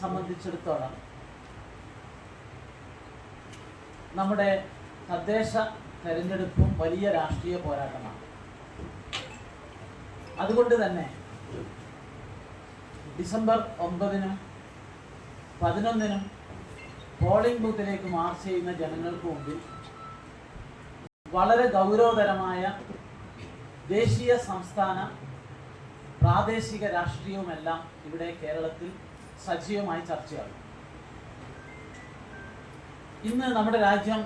സംബന്ധിച്ചിടത്തോളം നമ്മുടെ തദ്ദേശ തെരഞ്ഞെടുപ്പും വലിയ രാഷ്ട്രീയ പോരാട്ടമാണ്. അതുകൊണ്ട് തന്നെ ഡിസംബർ 9-നും 11-നും പോളിംഗ് ബൂത്തിലേക്ക് മാർച്ച് ചെയ്യുന്ന ജനങ്ങൾക്ക് മുമ്പിൽ വളരെ ഗൗരവതരമായ ദേശീയ, സംസ്ഥാന, പ്രാദേശിക രാഷ്ട്രീയവുമെല്ലാം ഇവിടെ കേരളത്തിൽ സജീവമായി ചർച്ചയാകും. ഇന്ന് നമ്മുടെ രാജ്യം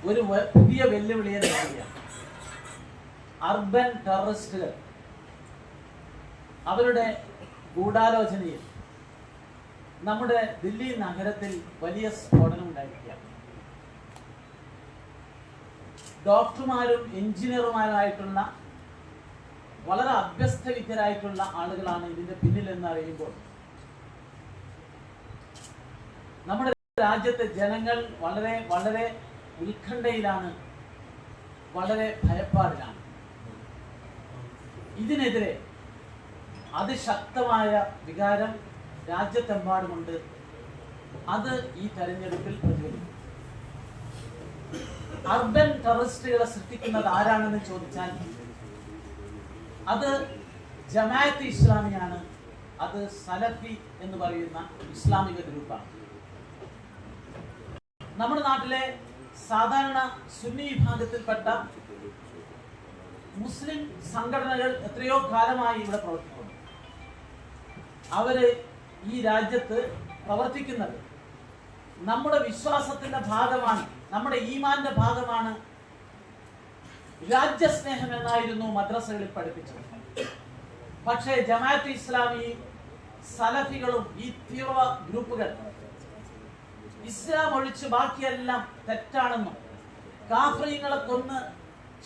ഒരു പുതിയ വെല്ലുവിളിയെ നേരിടുകയാണ്. അർബൻ ടെററിസ്റ്റുകൾ അവരുടെ ഗൂഢാലോചനയിൽ നമ്മുടെ ദില്ലി നഗരത്തിൽ വലിയ സ്ഫോടനം ഉണ്ടായിരിക്കുകയാണ്. ഡോക്ടർമാരും എഞ്ചിനീയർമാരായിട്ടുള്ള വളരെ അഭ്യസ്തവിദ്യരായിട്ടുള്ള ആളുകളാണ് ഇതിന്റെ പിന്നിലെന്ന് അറിയുമ്പോൾ നമ്മുടെ രാജ്യത്തെ ജനങ്ങൾ വളരെ വളരെ ഉത്കണ്ഠയിലാണ്, വളരെ ഭയപ്പാടിലാണ്. ഇതിനെതിരെ അതിശക്തമായ വികാരം രാജ്യത്തെമ്പാടുമുണ്ട്. അത് ഈ തെരഞ്ഞെടുപ്പിൽ പ്രതിഫലിക്കും. അർബൻ ടെററിസ്റ്റുകളെ സൃഷ്ടിക്കുന്നത് ആരാണെന്ന് ചോദിച്ചാൽ അത് ജമാഅത്ത് ഇസ്ലാമിയാണ്. അത് സലഫി എന്ന് പറയുന്ന ഇസ്ലാമിക ഗ്രൂപ്പാണ്. നമ്മുടെ നാട്ടിലെ സാധാരണ സുന്നി വിഭാഗത്തിൽപ്പെട്ട മുസ്ലിം സംഘടനകൾ എത്രയോ കാലമായി ഇവിടെ പ്രവർത്തിക്കുന്നു. അവര് ഈ രാജ്യത്ത് പ്രവർത്തിക്കുന്നത് നമ്മുടെ വിശ്വാസത്തിന്റെ ഭാഗമാണ്, നമ്മുടെ ഈമാന്റെ ഭാഗമാണ്. രാജ്യസ്നേഹം എന്നായിരുന്നു മദ്രസകളിൽ പഠിപ്പിച്ചത്. പക്ഷേ ജമാഅത്ത് ഇസ്ലാമി, സലഫികളും ഈ തീവ്ര ഗ്രൂപ്പുകൾ ഇസ്ലാം ഒഴിച്ച് ബാക്കിയെല്ലാം തെറ്റാണെന്നും കാഫിറുകളെ കൊന്ന്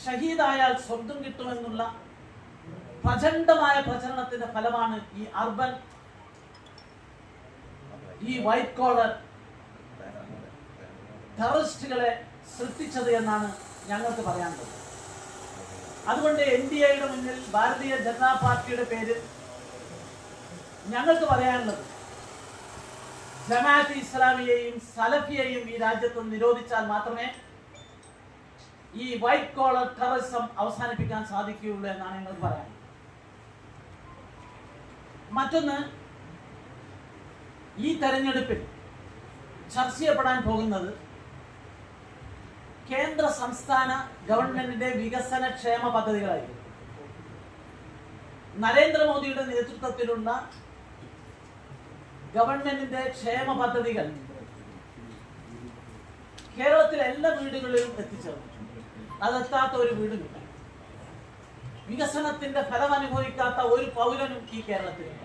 ഷഹീദായാൽ സ്വർഗം കിട്ടുമെന്നുള്ള പ്രചണ്ഡമായ പ്രചരണത്തിന്റെ ഫലമാണ് ഈ അർബൻ, ഈ വൈറ്റ് കോളർ ടെററിസ്റ്റുകളെ സൃഷ്ടിച്ചത് എന്നാണ് ഞങ്ങൾക്ക് പറയാനുള്ളത്. അതുകൊണ്ട് NDAയുടെ മുന്നിൽ ഭാരതീയ ജനതാ പാർട്ടിയുടെ പേരിൽ ഞങ്ങൾക്ക് പറയാനുള്ളത് ജമാഅത്ത് ഇസ്ലാമിയെയും സലഫിയെയും ഈ രാജ്യത്ത് നിരോധിച്ചാൽ മാത്രമേ ഈ വൈറ്റ് കോളർ ടെററിസം അവസാനിപ്പിക്കാൻ സാധിക്കുകയുള്ളൂ എന്നാണ് ഞങ്ങൾക്ക് പറയാനുള്ളത്. മറ്റൊന്ന്, ഈ തെരഞ്ഞെടുപ്പിൽ ചർച്ച ചെയ്യപ്പെടാൻ പോകുന്നത് കേന്ദ്ര സംസ്ഥാന ഗവൺമെന്റിന്റെ വികസന ക്ഷേമ പദ്ധതികളായിരിക്കും. നരേന്ദ്രമോദിയുടെ നേതൃത്വത്തിലുള്ള ഗവൺമെന്റിന്റെ ക്ഷേമ പദ്ധതികൾ കേരളത്തിലെ എല്ലാ വീടുകളിലും എത്തിച്ചേർന്നിട്ടുണ്ട്. അതെത്താത്ത ഒരു വീടുമില്ല. വികസനത്തിന്റെ ഫലം അനുഭവിക്കാത്ത ഒരു പൗരനും ഈ കേരളത്തിലില്ല.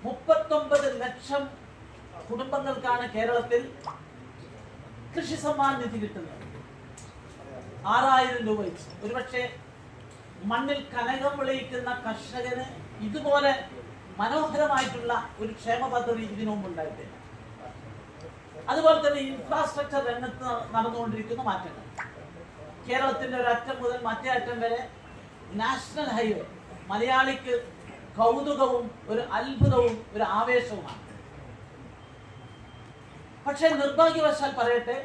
39 ലക്ഷം കുടുംബങ്ങൾക്കാണ് കേരളത്തിൽ കൃഷി സമ്മാൻ നിധി കിട്ടുന്നത്. 6000 രൂപ വെച്ച്. ഒരുപക്ഷെ മണ്ണിൽ കനകം വിളയിക്കുന്ന കർഷകന് ഇതുപോലെ മനോഹരമായിട്ടുള്ള ഒരു ക്ഷേമ പദ്ധതി ഇതിനു മുമ്പ് ഉണ്ടായിട്ടില്ല. അതുപോലെ തന്നെ ഇൻഫ്രാസ്ട്രക്ചർ രംഗത്ത് നടന്നുകൊണ്ടിരിക്കുന്ന മാറ്റങ്ങൾ. കേരളത്തിന്റെ ഒരു അറ്റം മുതൽ മറ്റേ അറ്റം വരെ നാഷണൽ ഹൈവേ മലയാളിക്ക് കൗതുകവും ഒരു അത്ഭുതവും ഒരു ആവേശവുമാണ്. പക്ഷേ നിർഭാഗ്യവശാൽ പറയട്ടെ,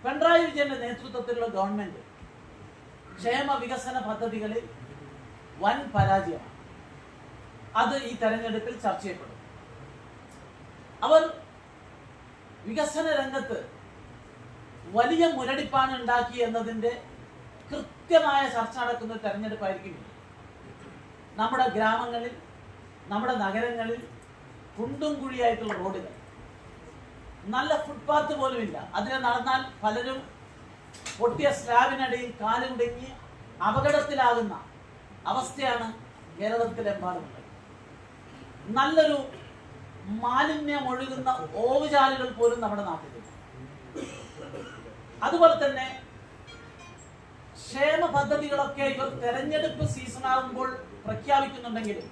പിണറായി വിജയന്റെ നേതൃത്വത്തിലുള്ള ഗവൺമെന്റ് ക്ഷേമ വികസന പദ്ധതികളിൽ വൻ പരാജയമാണ്. അത് ഈ തെരഞ്ഞെടുപ്പിൽ ചർച്ച ചെയ്യപ്പെടും. അവർ വികസന രംഗത്ത് വലിയ മുരടിപ്പാണ് ഉണ്ടാക്കി എന്നതിന്റെ കൃത്യമായ ചർച്ച നടക്കുന്ന തെരഞ്ഞെടുപ്പായിരിക്കും. നമ്മുടെ ഗ്രാമങ്ങളിൽ, നമ്മുടെ നഗരങ്ങളിൽ കുണ്ടും കുഴിയായിട്ടുള്ള റോഡുകൾ, നല്ല ഫുട്പാത്ത് പോലുമില്ല. അതിനെ നടന്നാൽ പലരും പൊട്ടിയ സ്ലാബിനടിയിൽ കാലുകുടുങ്ങി അപകടത്തിലാകുന്ന അവസ്ഥയാണ് കേരളത്തിലെമ്പാടുമുള്ളത്. നല്ലൊരു മാലിന്യം ഒഴുകുന്ന ഓവുചാലുകൾ പോലും നമ്മുടെ നാട്ടിലുണ്ട്. അതുപോലെ തന്നെ ക്ഷേമ പദ്ധതികളൊക്കെ ഇവർ തെരഞ്ഞെടുപ്പ് സീസൺ ആകുമ്പോൾ പ്രഖ്യാപിക്കുന്നുണ്ടെങ്കിലും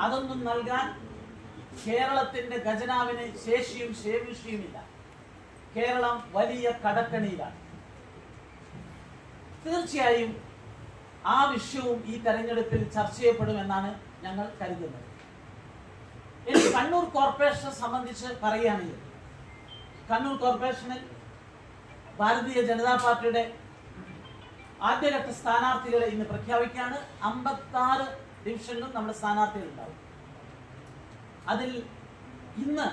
അതൊന്നും നൽകാൻ കേരളത്തിന്റെ ഖജനാവിന് ശേഷിയും ശേഷിയുമില്ല. കേരളം വലിയ കടക്കണിയിലാണ്. തീർച്ചയായും ആ വിഷയവും ഈ തെരഞ്ഞെടുപ്പിൽ ചർച്ച ചെയ്യപ്പെടുമെന്നാണ് ഞങ്ങൾ കരുതുന്നത്. ഇനി കണ്ണൂർ കോർപ്പറേഷനെ സംബന്ധിച്ച് പറയുകയാണെങ്കിൽ, കണ്ണൂർ കോർപ്പറേഷനിൽ ഭാരതീയ ജനതാ പാർട്ടിയുടെ ആദ്യഘട്ട സ്ഥാനാർത്ഥികളെ ഇന്ന് പ്രഖ്യാപിക്കുകയാണ്. 56 ഡിവിഷനിലും നമ്മുടെ സ്ഥാനാർത്ഥികളുണ്ടാവും. അതിൽ ഇന്ന്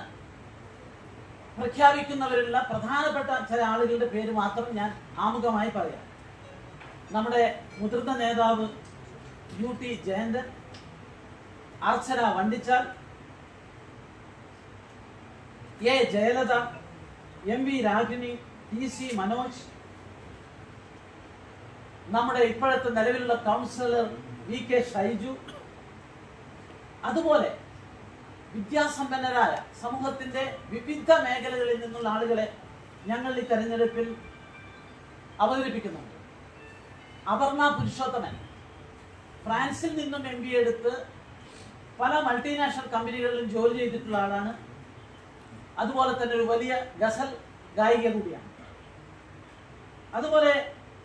പ്രഖ്യാപിക്കുന്നവരുള്ള പ്രധാനപ്പെട്ട ചില ആളുകളുടെ പേര് മാത്രം ഞാൻ ആമുഖമായി പറയാം. നമ്മുടെ മുതിർന്ന നേതാവ് UT Jayanthan, Archana Vandichal, A Jayalatha, MV Ragini, TC Manoj, നമ്മുടെ ഇപ്പോഴത്തെ നിലവിലുള്ള കൗൺസിലർ VK ഷൈജു, അതുപോലെ വിദ്യാസമ്പന്നരായ സമൂഹത്തിന്റെ വിവിധ മേഖലകളിൽ നിന്നുള്ള ആളുകളെ ഞങ്ങൾ ഈ തെരഞ്ഞെടുപ്പിൽ അവതരിപ്പിക്കുന്നുണ്ട്. അപർണ പുരുഷോത്തമൻ ഫ്രാൻസിൽ നിന്നും MBA എടുത്ത് പല മൾട്ടിനാഷണൽ കമ്പനികളിലും ജോലി ചെയ്തിട്ടുള്ള ആളാണ്. അതുപോലെ തന്നെ ഒരു വലിയ ഗസൽ ഗായിക കൂടിയാണ്. അതുപോലെ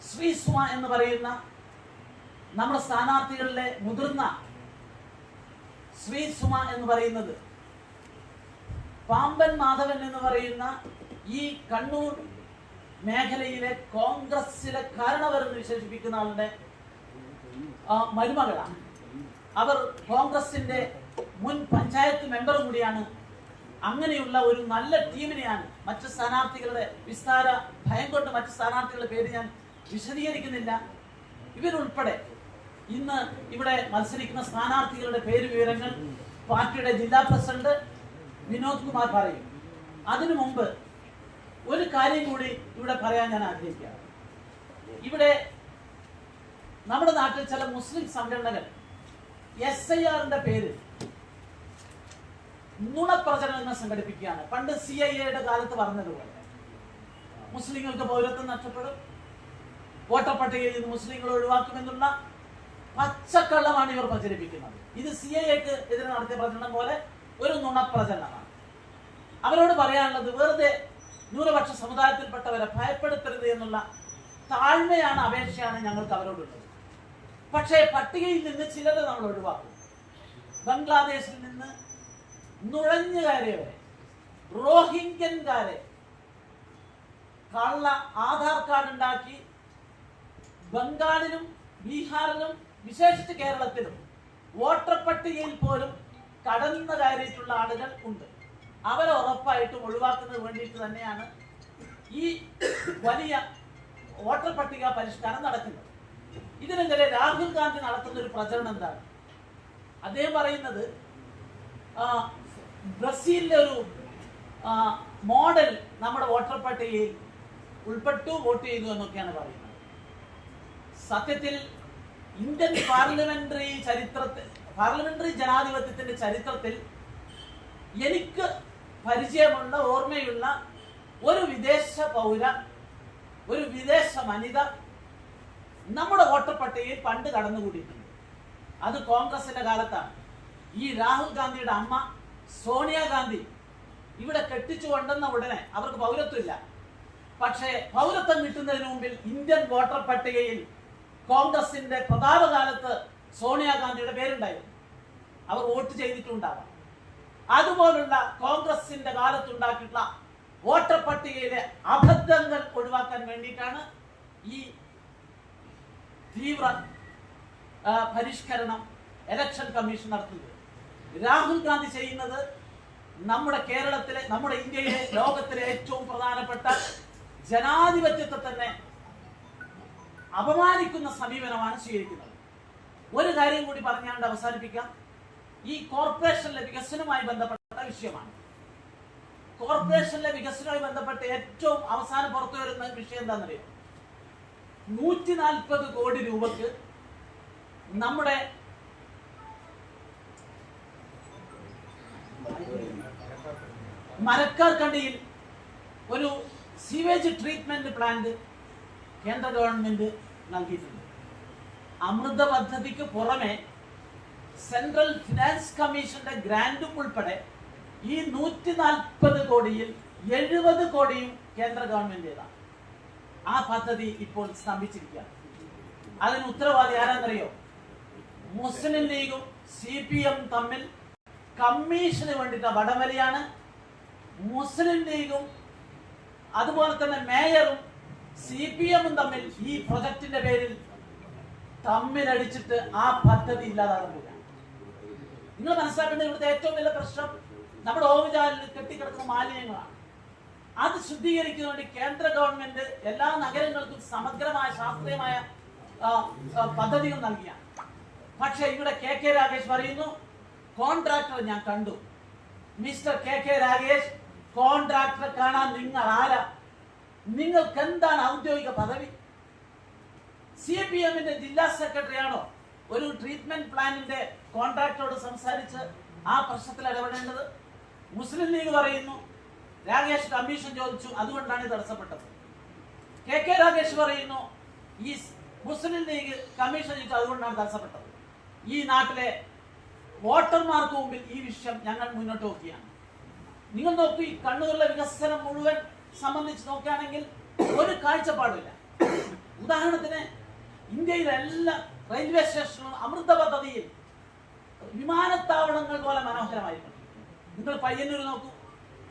ശ്രീ സുമ എന്ന് പറയുന്ന നമ്മുടെ സ്ഥാനാർത്ഥികളിലെ മുതിർന്ന ശ്രീ സുമ എന്ന് പറയുന്നത് പാമ്പൻ മാധവൻ എന്ന് പറയുന്ന ഈ കണ്ണൂർ മേഖലയിലെ കോൺഗ്രസിലെ കാരണവരെന്ന് വിശേഷിപ്പിക്കുന്ന ആളുടെ മരുമകളാണ്. അവർ കോൺഗ്രസിന്റെ മുൻ പഞ്ചായത്ത് മെമ്പർ കൂടിയാണ്. അങ്ങനെയുള്ള ഒരു നല്ല ടീമിനെയാണ്, മറ്റ് സ്ഥാനാർത്ഥികളുടെ വിസ്താര ഭയം കൊണ്ട് മറ്റ് സ്ഥാനാർത്ഥികളുടെ പേര് ഞാൻ വിശദീകരിക്കുന്നില്ല. ഇവരുൾപ്പെടെ ഇന്ന് ഇവിടെ മത്സരിക്കുന്ന സ്ഥാനാർത്ഥികളുടെ പേര് വിവരങ്ങൾ പാർട്ടിയുടെ ജില്ലാ പ്രസിഡന്റ് വിനോദ് കുമാർ പറയും. അതിനു മുമ്പ് ഒരു കാര്യം കൂടി ഇവിടെ പറയാൻ ഞാൻ ആഗ്രഹിക്കുകയാണ്. ഇവിടെ നമ്മുടെ നാട്ടിൽ ചില മുസ്ലിം സംഘടനകൾ SIRന്റെ പേര് നുണപ്രചരണം സംഘടിപ്പിക്കുകയാണ്. പണ്ട് CIA കാലത്ത് പറഞ്ഞതുപോലെ മുസ്ലിങ്ങൾക്ക് പൗരത്വം നഷ്ടപ്പെടും, വോട്ടർ പട്ടികയിൽ നിന്ന് മുസ്ലിങ്ങൾ ഒഴിവാക്കുമെന്നുള്ള പച്ചക്കള്ളമാണ് ഇവർ പ്രചരിപ്പിക്കുന്നത്. ഇത് CIA-ക്ക് എതിരെ നടത്തിയ പ്രചരണം പോലെ ഒരു നുണപ്രചരണമാണ്. അവരോട് പറയാനുള്ളത്, വെറുതെ ന്യൂനപക്ഷ സമുദായത്തിൽപ്പെട്ടവരെ ഭയപ്പെടുത്തരുത് എന്നുള്ള താഴ്മയാണ്, അപേക്ഷയാണ് ഞങ്ങൾക്ക് അവരോടുള്ളത്. പക്ഷേ പട്ടികയിൽ നിന്ന് ചിലരെ നമ്മൾ ഒഴിവാക്കും. ബംഗ്ലാദേശിൽ നിന്ന് നുഴഞ്ഞുകയറിയവരെ, റോഹിംഗ്യൻകാരെ കള്ള ആധാർ കാർഡ് ഉണ്ടാക്കി ബംഗാളിലും ബീഹാറിലും വിശേഷിച്ച് കേരളത്തിലും വോട്ടർ പട്ടികയിൽ പോലും കടന്നു കയറിയിട്ടുള്ള ആളുകൾ ഉണ്ട്. അവരെ ഉറപ്പായിട്ടും ഒഴിവാക്കുന്നതിന് വേണ്ടിയിട്ട് തന്നെയാണ് ഈ വലിയ വോട്ടർ പട്ടിക പരിഷ്കാരം നടക്കുന്നത്. ഇതിനെതിരെ രാഹുൽ ഗാന്ധി നടത്തുന്ന ഒരു പ്രചരണം എന്താണ്? അദ്ദേഹം പറയുന്നത് ബ്രസീലിലെ ഒരു മോഡൽ നമ്മുടെ വോട്ടർ പട്ടികയിൽ ഉൾപ്പെട്ടു, വോട്ട് ചെയ്തു എന്നൊക്കെയാണ് പറയുന്നത്. സത്യത്തിൽ ഇന്ത്യൻ പാർലമെന്ററി ജനാധിപത്യത്തിന്റെ ചരിത്രത്തിൽ എനിക്ക് പരിചയമുള്ള, ഓർമ്മയുള്ള ഒരു വിദേശ പൗര, ഒരു വിദേശ വനിത നമ്മുടെ വോട്ടർ പട്ടികയിൽ പണ്ട് കടന്നുകൂടിയിട്ടുണ്ട്. അത് കോൺഗ്രസിന്റെ കാലത്താണ്. ഈ രാഹുൽ ഗാന്ധിയുടെ അമ്മ സോണിയാഗാന്ധി ഇവിടെ കെട്ടിച്ചു കൊണ്ടുവന്ന ഉടനെ അവർക്ക് പൗരത്വമില്ല. പക്ഷേ പൗരത്വം കിട്ടുന്നതിന് മുമ്പിൽ ഇന്ത്യൻ വോട്ടർ പട്ടികയിൽ കോൺഗ്രസിന്റെ പ്രതാപകാലത്ത് സോണിയാഗാന്ധിയുടെ പേരുണ്ടായിരുന്നു. അവർ വോട്ട് ചെയ്തിട്ടുണ്ടാവാം. അതുപോലുള്ള കോൺഗ്രസിന്റെ കാലത്തുണ്ടാക്കിയിട്ടുള്ള വോട്ടർ പട്ടികയിലെ അബദ്ധങ്ങൾ ഒഴിവാക്കാൻ വേണ്ടിയിട്ടാണ് ഈ തീവ്ര പരിഷ്കരണം ഇലക്ഷൻ കമ്മീഷൻ നടത്തുന്നത്. രാഹുൽ ഗാന്ധി ചെയ്യുന്നത് നമ്മുടെ കേരളത്തിലെ, നമ്മുടെ ഇന്ത്യയിലെ, ലോകത്തിലെ ഏറ്റവും പ്രധാനപ്പെട്ട ജനാധിപത്യത്തെ തന്നെ അപമാനിക്കുന്ന സമീപനമാണ് സ്വീകരിക്കുന്നത്. ഒരു കാര്യം കൂടി പറഞ്ഞാണ്ട് അവസാനിപ്പിക്കാം. ഈ കോർപ്പറേഷനിലെ വികസനവുമായി ബന്ധപ്പെട്ട വിഷയമാണ്. കോർപ്പറേഷനിലെ വികസനവുമായി ബന്ധപ്പെട്ട് ഏറ്റവും അവസാനം പുറത്തു വരുന്ന വിഷയം എന്താണെന്നറിയോ? 140 കോടി രൂപക്ക് നമ്മുടെ മരക്കാർക്കണ്ടിയിൽ ഒരു സീവേജ് ട്രീറ്റ്മെന്റ് പ്ലാന്റ് കേന്ദ്ര ഗവൺമെന്റ് നൽകിയിട്ടുണ്ട്. അമൃത പദ്ധതിക്ക് പുറമെ സെൻട്രൽ ഫിനാൻസ് കമ്മീഷന്റെ ഗ്രാന്റും ഉൾപ്പെടെ ഈ 140 കോടിയിൽ 70 കോടിയും കേന്ദ്ര ഗവൺമെന്റേതാണ്. ആ പദ്ധതി ഇപ്പോൾ സ്തംഭിച്ചിരിക്കുകയാണ്. അതിന് ഉത്തരവാദി ആരാന്നറിയോ? മുസ്ലിം ലീഗും CPM തമ്മിൽ കമ്മീഷന് വേണ്ടിയിട്ട് വടംവലിയാണ്. മുസ്ലിം ലീഗും അതുപോലെ തന്നെ മേയറും CPM-ഉം തമ്മിൽ ഈ പ്രൊജക്ടിന്റെ പേരിൽ തമ്മിലടിച്ചിട്ട് ആ പദ്ധതി ഇല്ലാതാകുകയാണ്. നിങ്ങൾ മനസ്സിലാക്കേണ്ട ഇവിടുത്തെ ഏറ്റവും വലിയ പ്രശ്നം നമ്മുടെ ഓവുചാലിൽ കെട്ടിക്കിടക്കുന്ന മാലിന്യങ്ങളാണ്. അത് ശുദ്ധീകരിക്കുന്നതിന് വേണ്ടി കേന്ദ്ര ഗവൺമെന്റ് എല്ലാ നഗരങ്ങൾക്കും സമഗ്രമായ ശാസ്ത്രീയമായ പദ്ധതികൾ നൽകിയാണ്. പക്ഷെ ഇവിടെ KK രാഗേഷ് പറയുന്നു, കോൺട്രാക്ടർ ഞാൻ കണ്ടു. മിസ്റ്റർ KK രാഗേഷ്, കോൺട്രാക്ടറെ കാണാൻ നിങ്ങൾ ആരാ? നിങ്ങൾക്ക് എന്താണ് ഔദ്യോഗിക പദവി? CPM-ന്റെ ജില്ലാ സെക്രട്ടറി ആണോ ഒരു ട്രീറ്റ്മെന്റ് പ്ലാനിന്റെ കോൺട്രാക്ടറോട് സംസാരിച്ച് ആ പ്രശ്നത്തിൽ ഇടപെടേണ്ടത്? മുസ്ലിം ലീഗ് പറയുന്നു രാഗേഷ് കമ്മീഷൻ ചോദിച്ചു, അതുകൊണ്ടാണ് ഇത് തടസ്സപ്പെട്ടത്. KK രാഗേഷ് പറയുന്നു ഈ മുസ്ലിം ലീഗ് കമ്മീഷൻ ചോദിച്ചു, അതുകൊണ്ടാണ് തടസ്സപ്പെട്ടത്. ഈ നാട്ടിലെ വോട്ടർമാർക്ക് മുമ്പിൽ ഈ വിഷയം ഞങ്ങൾ മുന്നോട്ട് നോക്കിയാണ്. നിങ്ങൾ നോക്കൂ, ഈ കണ്ണൂരിലെ വികസനം മുഴുവൻ സംബന്ധിച്ച് നോക്കുകയാണെങ്കിൽ ഒരു കാഴ്ചപ്പാടില്ല. ഉദാഹരണത്തിന് ഇന്ത്യയിലെ എല്ലാ റെയിൽവേ സ്റ്റേഷനുകളും അമൃത പദ്ധതിയിൽ വിമാനത്താവളങ്ങൾ പോലെ മനോഹരമായിരുന്നു. നിങ്ങൾ പയ്യന്നൂർ നോക്കൂ,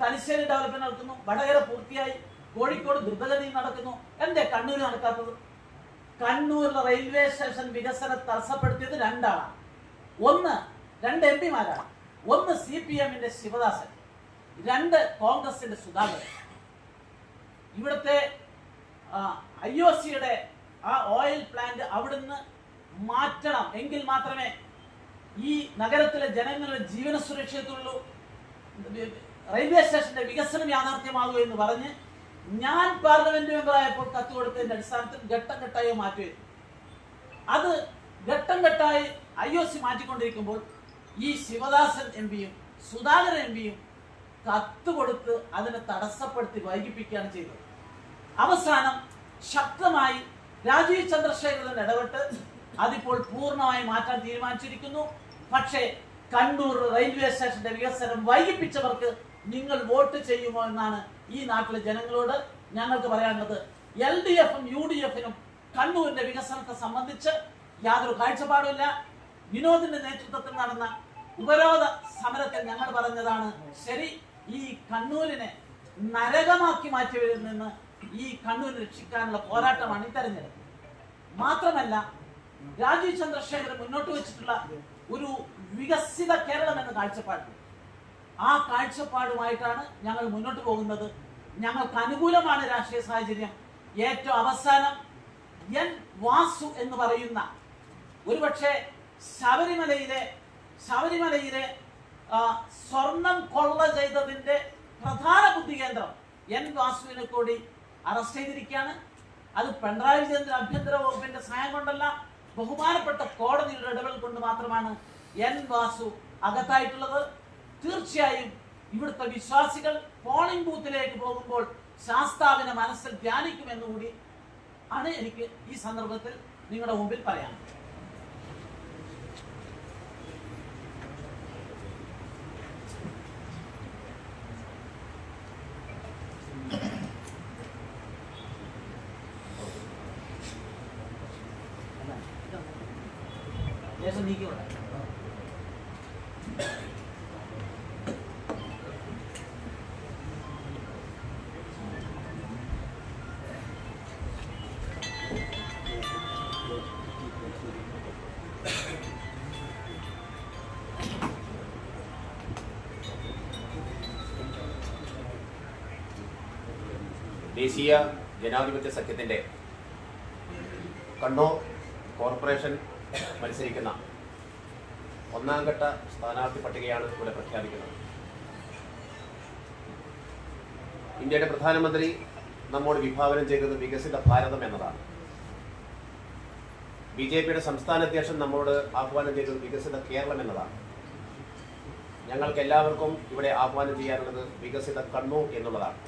തലശ്ശേരി ഡെവലപ്മെന്റ് നടക്കുന്നു, വടകര പൂർത്തിയായി, കോഴിക്കോട് ദ്രുതഗതിയിൽ നടക്കുന്നു. എന്തേ കണ്ണൂർ നടക്കാത്തത്? കണ്ണൂരിലെ റെയിൽവേ സ്റ്റേഷൻ വികസനം തടസ്സപ്പെടുത്തിയത് രണ്ട് MP-മാരാണ്. ഒന്ന് CPM-ന്റെ ശിവദാസൻ, രണ്ട് കോൺഗ്രസിന്റെ സുധാകരൻ. ഇവിടുത്തെ IOC-യുടെ ആ ഓയിൽ പ്ലാന്റ് അവിടുന്ന് മാറ്റണം, എങ്കിൽ മാത്രമേ ഈ നഗരത്തിലെ ജനങ്ങളുടെ ജീവന സുരക്ഷിതത്തുള്ളൂ, റെയിൽവേ സ്റ്റേഷന്റെ വികസനം യാഥാർത്ഥ്യമാകൂ എന്ന് പറഞ്ഞ് ഞാൻ പാർലമെന്റ് മെമ്പറായപ്പോൾ കത്ത് കൊടുത്തതിന്റെ അടിസ്ഥാനത്തിൽ ഘട്ടം ഘട്ടമായി മാറ്റുമായിരുന്നു. അത് ഘട്ടം ഘട്ടമായി IOC മാറ്റിക്കൊണ്ടിരിക്കുമ്പോൾ ഈ ശിവദാസൻ MP-യും സുധാകരൻ MP-യും കത്ത് കൊടുത്ത് അതിനെ തടസ്സപ്പെടുത്തി വൈകിപ്പിക്കുകയാണ് ചെയ്തത്. അവസാനം ശക്തമായി രാജീവ് ചന്ദ്രശേഖരൻ ഇടപെട്ട് അതിപ്പോൾ പൂർണ്ണമായി മാറ്റാൻ തീരുമാനിച്ചിരിക്കുന്നു. പക്ഷേ കണ്ണൂർ റെയിൽവേ സ്റ്റേഷന്റെ വികസനം വൈകിപ്പിച്ചവർക്ക് നിങ്ങൾ വോട്ട് ചെയ്യുമോ എന്നാണ് ഈ നാട്ടിലെ ജനങ്ങളോട് ഞങ്ങൾക്ക് പറയാനുള്ളത്. LDF-ഉം UDF-നും കണ്ണൂരിന്റെ വികസനത്തെ സംബന്ധിച്ച് യാതൊരു കാഴ്ചപ്പാടുമില്ല. വിനോദിന്റെ നേതൃത്വത്തിൽ നടന്ന ഉപരോധ സമരത്തിൽ ഞങ്ങൾ പറഞ്ഞതാണ് ശരി. ഈ കണ്ണൂരിനെ നരകമാക്കി മാറ്റിയവരിൽ നിന്ന് ഈ കണ്ണൂരിനെ രക്ഷിക്കാനുള്ള പോരാട്ടമാണ് ഈ തെരഞ്ഞെടുപ്പ്. മാത്രമല്ല, രാജീവ് ചന്ദ്രശേഖരൻ മുന്നോട്ട് വെച്ചിട്ടുള്ള ഒരു വികസിത കേരളം എന്ന കാഴ്ചപ്പാട്, ആ കാഴ്ചപ്പാടുമായിട്ടാണ് ഞങ്ങൾ മുന്നോട്ട് പോകുന്നത്. ഞങ്ങൾക്ക് അനുകൂലമാണ് രാഷ്ട്രീയ സാഹചര്യം. ഏറ്റവും അവസാനം N വാസു എന്ന് പറയുന്ന ഒരുപക്ഷെ ശബരിമലയിലെ സ്വർണം കൊള്ള ചെയ്തതിന്റെ പ്രധാന ബുദ്ധി കേന്ദ്രം N വാസുവിനെ കൂടി അറസ്റ്റ് ചെയ്തിരിക്കുകയാണ്. അത് പിണറായി വിജയന്റെ ആഭ്യന്തര വകുപ്പിന്റെ സഹായം കൊണ്ടല്ല, ബഹുമാനപ്പെട്ട കോടതിയുടെ ഇടപെടൽ കൊണ്ട് മാത്രമാണ് N വാസു അകത്തായിട്ടുള്ളത്. തീർച്ചയായും ഇവിടുത്തെ വിശ്വാസികൾ പോളിംഗ് ബൂത്തിലേക്ക് പോകുമ്പോൾ ശാസ്താവിനെ മനസ്സിൽ ധ്യാനിക്കുമെന്നുകൂടി ആണ് എനിക്ക് ഈ സന്ദർഭത്തിൽ നിങ്ങളുടെ മുമ്പിൽ പറയാൻ. നീക്കിവിടെ ദേശീയ ജനാധിപത്യ സഖ്യത്തിൻ്റെ കണ്ണൂർ കോർപ്പറേഷൻ മത്സരിക്കുന്ന ഒന്നാം ഘട്ട സ്ഥാനാർത്ഥി പട്ടികയാണ് ഇവിടെ പ്രഖ്യാപിക്കുന്നത്. ഇന്ത്യയുടെ പ്രധാനമന്ത്രി നമ്മോട് വിഭാവനം ചെയ്തത് വികസിത ഭാരതം എന്നതാണ്. BJP-യുടെ സംസ്ഥാന അധ്യക്ഷൻ നമ്മോട് ആഹ്വാനം ചെയ്തത് വികസിത കേരളം എന്നതാണ്. ഞങ്ങൾക്ക് എല്ലാവർക്കും ഇവിടെ ആഹ്വാനം ചെയ്യാനുള്ളത് വികസിത കണ്ണൂർ എന്നുള്ളതാണ്.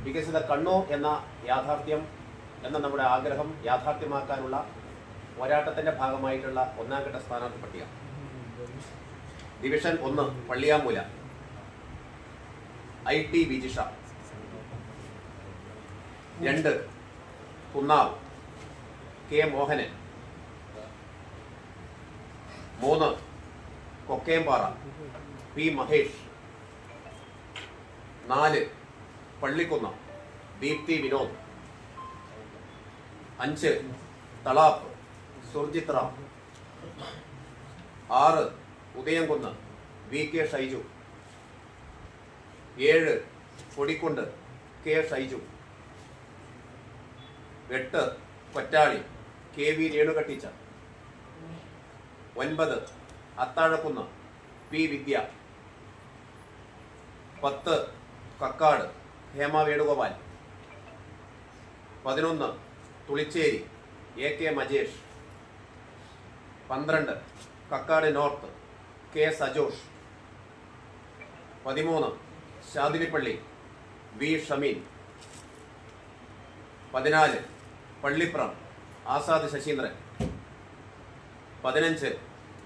വികസിത കണ്ണൂർ എന്ന യാഥാർത്ഥ്യം എന്ന നമ്മുടെ ആഗ്രഹം യാഥാർത്ഥ്യമാക്കാനുള്ള പോരാട്ടത്തിന്റെ ഭാഗമായിട്ടുള്ള ഒന്നാം ഘട്ട സ്ഥാനാർത്ഥി പട്ടിക. Division 1 Palliyamoola IT Vijisha, 2 Kunnavu K Mohanan, 3 Kokkembara P Mahesh. 4 Pallikunnam Deepthi Vinod. 5 Thalap Surjith Ram. 6 Udayamkunnu V K Shaiju. 7 Kodikkundu K Shaiju. 8 Kottali K V രേണുകട്ടീച്ച. 9 Athazhakunnu P Vidya. 10 Kakkad Hema Venugopal. 11 Thulicheri A K Majesh. 12 Kakkad north K Sajosh. 13 Shathiripalli V Shameen. 14 Pallipram Azad Sasheendran. 15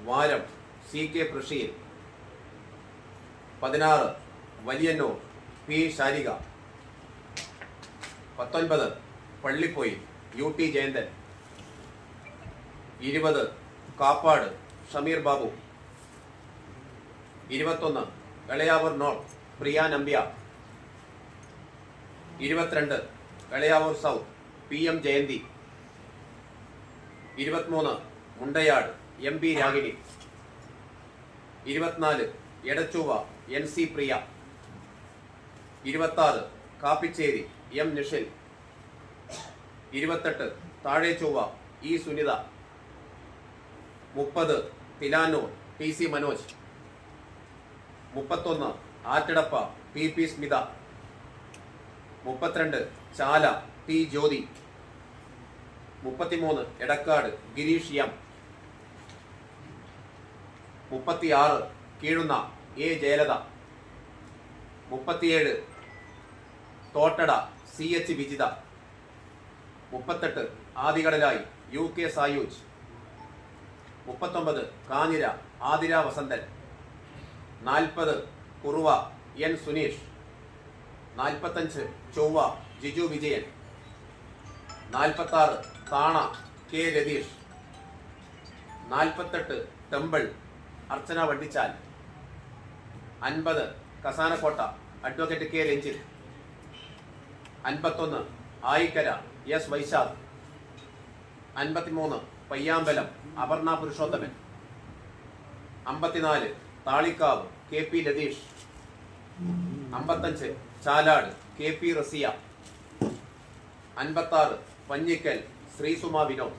Varam C K പ്രഷീൽ. 16 Valiyannur P Sharika. 19 Pallipoyi U T Jayanthan. 20 Kappad Shameer Babu. 21 Elayavoor north Priya Nambya. 22 Elayavoor south P M Jayanthi. 23 Mundayad M P Ragini. 24 Edachowa N C Priya. 26 Kappicheri M Nishil. 28 Thazhechowa E Sunitha. 30 Thilanur T C Manoj. 31 Attadappa P P Smitha. 32 Chala T Jyothi. 33 Edakkad Girish M. 36 Keezhunna A Jayalatha. 37 Thottada C H Vijitha. 38 Adikadalayi U K Sayooj. 39 Kanhira Athira Vasanthan. 40 Kuruva N Suneesh. 45 Chovva Jiju Vijayan. 46 Thana K Ratheesh. 48 temple Archana Vandichal. 50 Kasanakotta advocate K Ranjith. 51 Ayikkara S Vaishakh. 53 Payyambalam Aparna Purushothaman. 54 Thalikavu K P Latheesh. 55 Chalad K P Rasiya. 56 Panhikkal Sreesuma Vinod.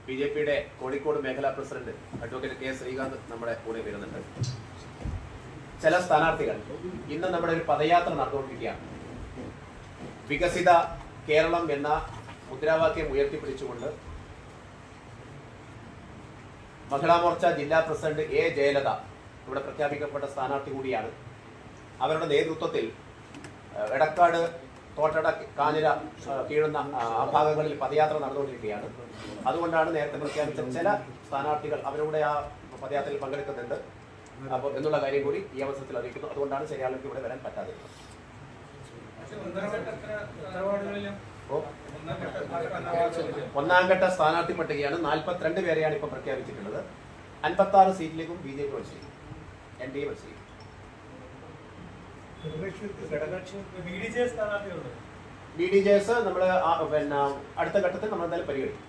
ബി ജെ പിയുടെ കോഴിക്കോട് മേഖലാ president advocate K Srikanth നമ്മുടെ കൂടെ വരുന്നുണ്ട്. ചില സ്ഥാനാർത്ഥികൾ ഇന്ന് നമ്മുടെ ഒരു പദയാത്ര നടന്നുകൊണ്ടിരിക്കുകയാണ്. വികസിത കേരളം എന്ന മുദ്രാവാക്യം ഉയർത്തിപ്പിടിച്ചുകൊണ്ട് മഹിളാ മോർച്ച ജില്ലാ പ്രസിഡന്റ് എ ജയലത ഇവിടെ പ്രഖ്യാപിക്കപ്പെട്ട സ്ഥാനാർത്ഥി കൂടിയാണ്. അവരുടെ നേതൃത്വത്തിൽ എടക്കാട് തോട്ടട കാഞ്ഞിര കീഴുന്ന ആ ഭാഗങ്ങളിൽ പദയാത്ര നടന്നുകൊണ്ടിരിക്കുകയാണ്. അതുകൊണ്ടാണ് നേരത്തെ പ്രഖ്യാപിച്ച ചില സ്ഥാനാർത്ഥികൾ അവരുടെ ആ പദയാത്രയിൽ പങ്കെടുക്കുന്നുണ്ട് അപ്പോൾ എന്നുള്ള കാര്യം കൂടി ഈ അവസരത്തിൽ അറിയിക്കുന്നു. അതുകൊണ്ടാണ് ചില ആൾക്ക് ഇവിടെ വരാൻ പറ്റാതിരുന്നത്. ഒന്നാം ഘട്ട സ്ഥാനാർത്ഥി പട്ടികയാണ്. 42 പേരെയാണ് ഇപ്പൊ പ്രഖ്യാപിച്ചിട്ടുള്ളത്. 56 സീറ്റിലേക്കും ബി ജെ പി മത്സരിക്കും, എൻ ഡി എ മത്സരിക്കും. ബി ഡി ജെ എസ് നമ്മൾ പിന്നെ അടുത്ത ഘട്ടത്തിൽ നമ്മൾ എന്തായാലും പരിഗണിക്കും.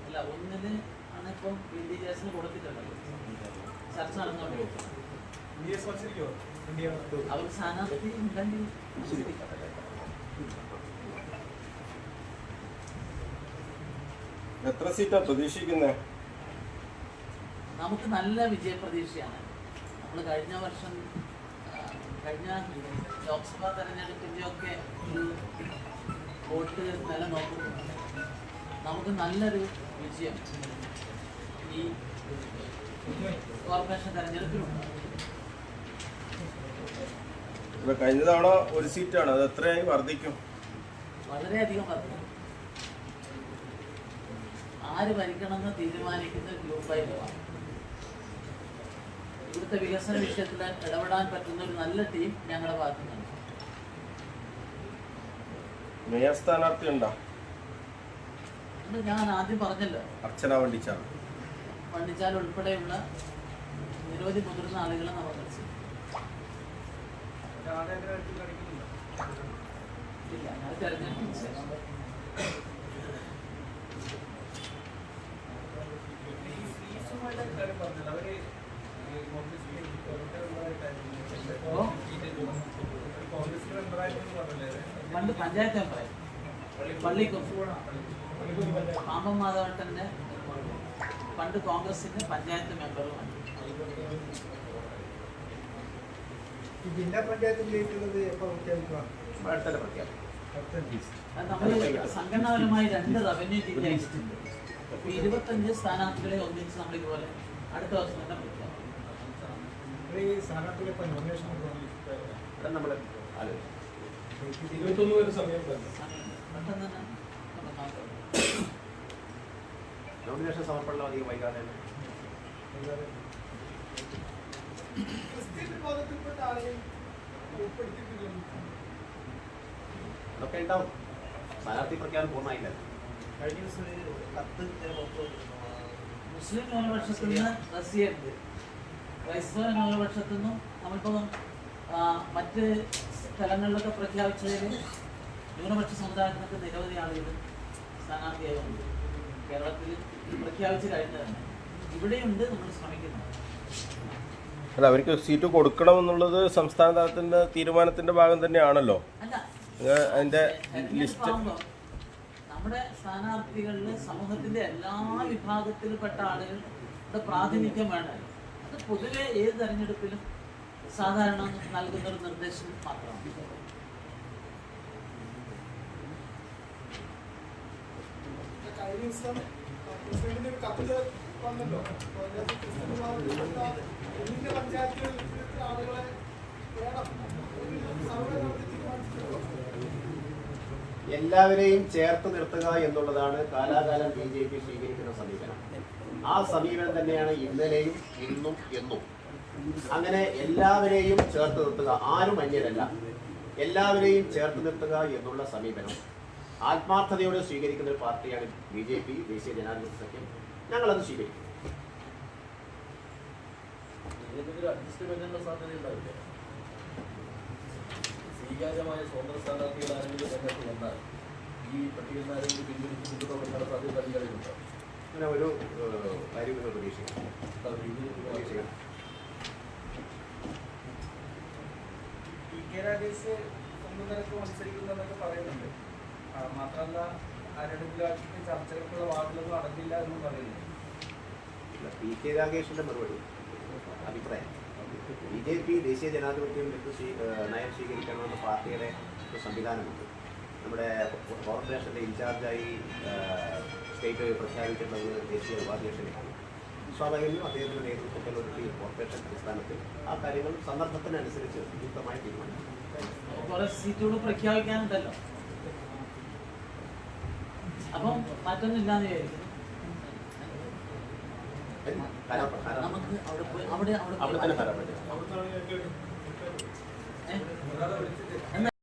അല്ല, ഒന്നിന് ആണ് ഇപ്പം ബി ഡി ജെ എസിന് കൊടുത്തിട്ടുള്ളത്. ചർച്ച നടന്നുകൊണ്ടിരിക്കും. അവർക്ക് സ്ഥാനാർത്ഥി ഉണ്ടെങ്കിൽ എത്ര സീറ്റാ പ്രതീക്ഷിക്കുന്നത്? നമുക്ക് നല്ല വിജയപ്രതീക്ഷയാണ്. നമ്മൾ കഴിഞ്ഞ വർഷം കഴിഞ്ഞ ലോക്സഭാ തെരഞ്ഞെടുപ്പിൻ്റെയൊക്കെ ഒരു വോട്ട് നില നോക്കുമ്പോൾ നമുക്ക് നല്ലൊരു വിജയം ഈ കോർപ്പറേഷൻ തെരഞ്ഞെടുപ്പിലുണ്ട്. കഴിഞ്ഞ തവണ ഒരു സീറ്റാണ്, അത് എത്രയായി വർദ്ധിക്കും? വളരെയധികം വർദ്ധിക്കും. ആര് ഭരിക്കണമെന്ന് തീരുമാനിക്കുന്ന ഗ്രൂപ്പായിട്ടുമാണ്. ഇവിടുത്തെ വികസന വിഷയത്തിൽ ഇടപെടാൻ പറ്റുന്ന ഒരു നല്ല ടീം ഞങ്ങളുടെ ഭാഗത്തുനിന്നുണ്ട്. മേയർ സ്ഥാനാർത്ഥി ഉണ്ടോ? അത് ഞാൻ ആദ്യം പറഞ്ഞല്ലോ, അർച്ചന വണ്ടിച്ചാണ്. വണ്ടിച്ചാൽ ഉൾപ്പെടെയുള്ള നിരവധി മുതിർന്ന ആളുകളെ നമ്മൾ കളിച്ചു. ഇല്ല, അത് തെരഞ്ഞെടുപ്പിന് ശേഷം. പണ്ട് പഞ്ചായത്ത് മെമ്പറായി പള്ളിക്കും പാമ്പം മാധവട്ടന്റെ പണ്ട് കോൺഗ്രസിന്റെ പഞ്ചായത്ത് മെമ്പറുമാണ്. ജില്ലാ പഞ്ചായത്തിൽ ജയിക്കുന്നത് എപ്പോൾ പ്രഖ്യാപിക്കണം? അടുത്ത പ്രഖ്യാപനം. അത് നമ്മൾ സംഘടനാപരമായി 2 റവന്യൂ ജില്ലയായിട്ടുണ്ട്. 25 സ്ഥാനാർത്ഥികളെ ഒന്നിച്ച് നമ്മൾ ഇതുപോലെ അടുത്ത വർഷം തന്നെ പ്രഖ്യാപിക്കും. ഈ സ്ഥാനാർത്ഥികളെ ഇപ്പം നോമിനേഷൻ നമ്മൾ ആലോചിക്കും. 21 വരെ സമയം തന്നെ. പെട്ടെന്ന് തന്നെ നോമിനേഷൻ സമർപ്പണം അധികം വൈകാതെ തന്നെ. ക്രിസ്ത്യൻ വിഭാഗത്തിൽപ്പെട്ട ആരെയും ഉൾപ്പെടുത്തിയിട്ടില്ല. അതൊക്കെ ഉണ്ടാവും. സ്ഥാനാർത്ഥി പ്രഖ്യാപനം പൂർണ്ണമായില്ല. കഴിഞ്ഞ ദിവസം ഒരു കത്ത് മുസ്ലിം ന്യൂനപക്ഷത്തിൽ നിന്ന് റസിയുണ്ട്, ക്രൈസ്തവ ന്യൂനപക്ഷത്തിൽ നിന്നും നമ്മളിപ്പോൾ മറ്റ് സ്ഥലങ്ങളിലൊക്കെ പ്രഖ്യാപിച്ചതിൽ ന്യൂനപക്ഷ സമുദായത്തിനൊക്കെ നിരവധി ആളുകൾ സ്ഥാനാർത്ഥിയായി വന്നു. കേരളത്തിൽ പ്രഖ്യാപിച്ച് കഴിഞ്ഞതാണ്. ഇവിടെയുണ്ട് നമ്മൾ ശ്രമിക്കുന്നത്. അല്ല, അവർക്ക് സീറ്റ് കൊടുക്കണം എന്നുള്ളത് സംസ്ഥാന തലത്തിന്റെ തീരുമാനത്തിന്റെ ഭാഗം തന്നെയാണല്ലോ. അല്ല, അതിന്റെ ലിസ്റ്റ് തെരഞ്ഞെടുപ്പാകുമ്പോൾ നമ്മുടെ സ്ഥാനാർത്ഥികളിൽ സമൂഹത്തിന്റെ എല്ലാ വിഭാഗത്തിൽപ്പെട്ട ആളുകളുടെ പ്രാതിനിധ്യം വേണം. അത് പൊതുവെ ഏത് തെരഞ്ഞെടുപ്പിലും സാധാരണ നൽകുന്ന ഒരു നിർദ്ദേശം മാത്രമാണ്. കഴിഞ്ഞ ദിവസം പ്രസിഡന്റിന് ഒരു കത്ത് വന്നല്ലോ. ക്രിസ്ത്യൻ വിഭാഗത്തിൽപ്പെട്ട ഒന്നിന്റെ പഞ്ചായത്തുകളിൽ ആളുകളെ വേണം സർവേ നടത്തി തീരുമാനിച്ചിട്ടുണ്ടോ? എല്ലാവരെയും ചേർത്ത് നിർത്തുക എന്നുള്ളതാണ് കാലാകാലം BJP സ്വീകരിക്കുന്ന സമീപനം. ആ സമീപനം തന്നെയാണ് ഇന്നലെയും ഇന്നും എന്നും. അങ്ങനെ എല്ലാവരെയും ചേർത്ത് നിർത്തുക, ആരും അന്യരല്ല, എല്ലാവരെയും ചേർത്ത് നിർത്തുക എന്നുള്ള സമീപനം ആത്മാർത്ഥതയോടെ സ്വീകരിക്കുന്ന ഒരു പാർട്ടിയാണ് BJP, ദേശീയ ജനാധിപത്യ സഖ്യം. ഞങ്ങളത് സ്വീകരിക്കും. സ്വീകാര്യമായ സ്വതന്ത്ര സ്ഥാനാർത്ഥികൾ ആരെങ്കിലും രംഗത്ത് വന്നാൽ ഈ പട്ടികയിൽ ആരെങ്കിലും പിന്തുണച്ച് മുന്നോട്ട് സാധ്യത അധികാരികളുണ്ടോ? അങ്ങനെ ഒരു കാര്യം പ്രതീക്ഷിക്കാം. രാജേഷ് സ്വന്തം നിരക്ക് മത്സരിക്കുന്നതെന്നൊക്കെ പറയുന്നുണ്ട്. മാത്രമല്ല ആരെടുപ്പിലാക്കിയിട്ട് ചർച്ചകൾക്കുള്ള വാർത്തകളൊന്നും അടങ്ങില്ല എന്നും പറയുന്നു. PK രാഗേഷിന്റെ മറുപടി അഭിപ്രായം, BJP ദേശീയ ജനാധിപത്യം നയം സ്വീകരിക്കണമെന്ന പാർട്ടിയുടെ ഒരു സംവിധാനമുണ്ട്. നമ്മുടെ കോർപ്പറേഷന്റെ ഇൻചാർജായി സ്റ്റേറ്റ് പ്രഖ്യാപിച്ചിട്ടുള്ളത് ദേശീയ ഉപാധ്യക്ഷനെയാണ്. സ്വാഭാവികമായും അദ്ദേഹത്തിന്റെ നേതൃത്വത്തിൽ ഒരു കോർപ്പറേഷൻ അടിസ്ഥാനത്തിൽ ആ കാര്യങ്ങൾ സന്ദർഭത്തിനനുസരിച്ച് യുക്തമായി തീരുമാനിക്കും. കുറെ സീറ്റുകൾ പ്രഖ്യാപിക്കാനുണ്ടല്ലോ, അപ്പം മറ്റൊന്നില്ലാന്ന് വിചാരിക്കുന്നു. നമുക്ക് അവിടെ പോയി അവിടെ അവിടെ തന്നെ ഫലപ്പെട്ടു. ഏ?